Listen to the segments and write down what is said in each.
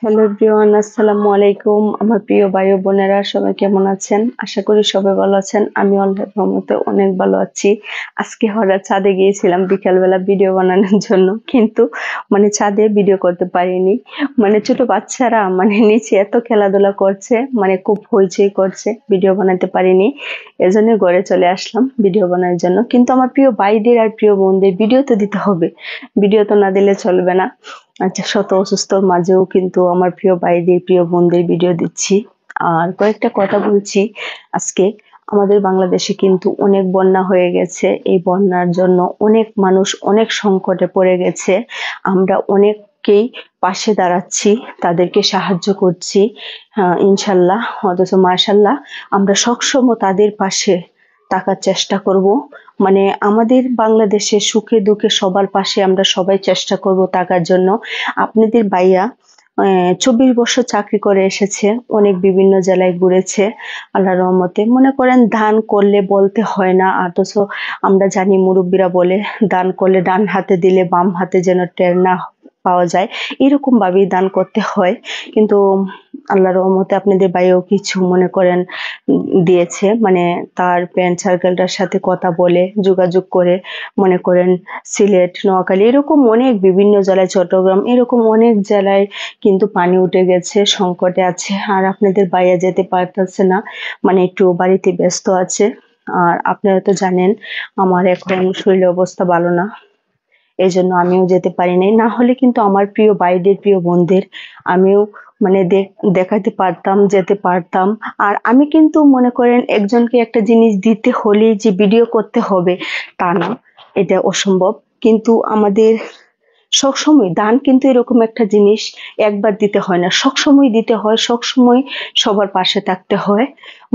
Hello everyone, আসসালামু আলাইকুম। আমার প্রিয় ভাই ও বোনেরা সবাই কেমন আছেন? আশা করি সবাই ভালো আছেন। আমি আল্লাহর রহমতে অনেক ভালো আছি। আজকে হঠাৎ ছাদে গিয়েছিলাম বিকালবেলা ভিডিও বানানোর জন্য, কিন্তু ছাদে ভিডিও করতে পারিনি। ছোট বাচ্চারা নিচে এত খেলাধুলা করছে, খুব হইচই করছে, ভিডিও বানাতে পারিনি। এজন্য ঘরে চলে আসলাম ভিডিও বানানোর জন্য। কিন্তু আমার প্রিয় ভাইদের আর প্রিয় বোনদের ভিডিও তো দিতে হবে, ভিডিও তো না দিলে চলবে না। আচ্ছা, শত অসুস্থর মাঝেও কিন্তু আমার প্রিয় ভাইদের প্রিয় বোনদের ভিডিও দিচ্ছি। আর কয়েকটা কথা বলছি আজকে। আমাদের বাংলাদেশে কিন্তু অনেক বন্যা হয়ে গেছে। এই বন্যার জন্য অনেক মানুষ অনেক সংকটে পড়ে গেছে। আমরা অনেককেই পাশে দাঁড়াচ্ছি, তাদেরকে সাহায্য করছি, ইনশাল্লাহ। অথচ মাশাল্লাহ, আমরা সবসময় তাদের পাশে থাকার চেষ্টা করব। আমাদের বাংলাদেশে সুখে দুঃখে সবার পাশে আমরা সবাই চেষ্টা করব থাকার জন্য। আপনাদের ভাইয়া 24 বছর চাকরি করে এসেছে, অনেক বিভিন্ন জেলায় ঘুরেছে। আল্লাহর রহমতে মনে করেন দান করলে বলতে হয় না, অথচ আমরা জানি মুরব্বীরা বলে দান করলে ডান হাতে দিলে বাম হাতে যেন টের না পাওয়া যায়, এরকম ভাবেই দান করতে হয়। কিন্তু আল্লাহর রহমতে আপনাদের ভাইও কিছু মনে করেন দিয়েছে, তার ফ্রেন্ড সার্কেলটার সাথে কথা বলে যোগাযোগ করে মনে করেন সিলেট, নোয়াখালী এরকম অনেক বিভিন্ন জেলায়, চট্টগ্রাম এরকম অনেক জেলায় কিন্তু পানি উঠে গেছে, সংকটে আছে। আর আপনাদের ভাইয়া যেতে পারতেছে না, একটু বাড়িতে ব্যস্ত আছে। আর আপনারা তো জানেন আমার এখন শরীরের অবস্থা ভালো না, এই জন্য আমিও যেতে পারি নাই। না হলে কিন্তু আমার প্রিয় ভাইদের প্রিয় বোনদের আমিও দেখাতে পারতাম, যেতে পারতাম। আর আমি কিন্তু মনে করেন একজনকে একটা জিনিস দিতে হলে যে ভিডিও করতে হবে তা না, এটা অসম্ভব। কিন্তু আমাদের সবসময় দান কিন্তু এরকম একটা জিনিস, একবার দিতে হয় না, সবসময় দিতে হয়, সবসময় সবার পাশে থাকতে হয়।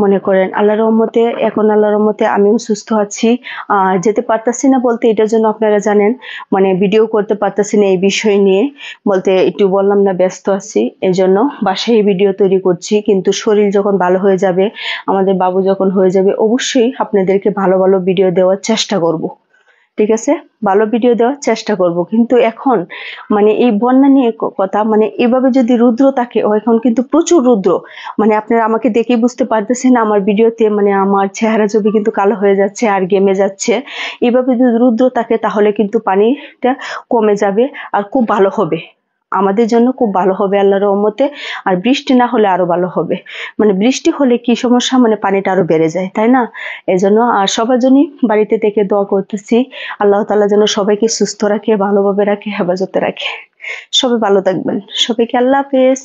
মনে করেন আল্লাহর রহমতে এখন আল্লাহর রহমতে আমিও সুস্থ আছি। যেতে পারতাছি না বলতে এটার জন্য আপনারা জানেন, ভিডিও করতে পারতাছি না এই বিষয় নিয়ে বলতে, একটু বললাম না ব্যস্ত আছি, এই জন্য বাসায় ভিডিও তৈরি করছি। কিন্তু শরীর যখন ভালো হয়ে যাবে, আমাদের বাবু যখন হয়ে যাবে, অবশ্যই আপনাদেরকে ভালো ভালো ভিডিও দেওয়ার চেষ্টা করব। ঠিক আছে, ভালো ভিডিও দেওয়ার চেষ্টা করব। কিন্তু এখন এই বন্যা নিয়ে কথা, এভাবে যদি রুদ্র থাকে, এখন কিন্তু প্রচুর রুদ্র, আপনারা আমাকে দেখেই বুঝতে পারতেছেন আমার ভিডিওতে, আমার চেহারা ছবি কিন্তু কালো হয়ে যাচ্ছে আর ঘেমে যাচ্ছে। এভাবে যদি রুদ্র থাকে তাহলে কিন্তু পানিটা কমে যাবে আর খুব ভালো হবে, আমাদের জন্য খুব ভালো হবে আল্লাহর রহমতে। আর বৃষ্টি না হলে আরো ভালো হবে। বৃষ্টি হলে কি সমস্যা, পানিটা আরো বেড়ে যায়, তাই না? এজন্য আর সবার জন্যই বাড়িতে থেকে দোয়া করতেছি, আল্লাহ তাআলা যেন সবাইকে সুস্থ রাখে, ভালোভাবে রাখে, হেফাজতে রাখে। সবাই ভালো থাকবেন, সবাইকে আল্লাহ হাফেজ।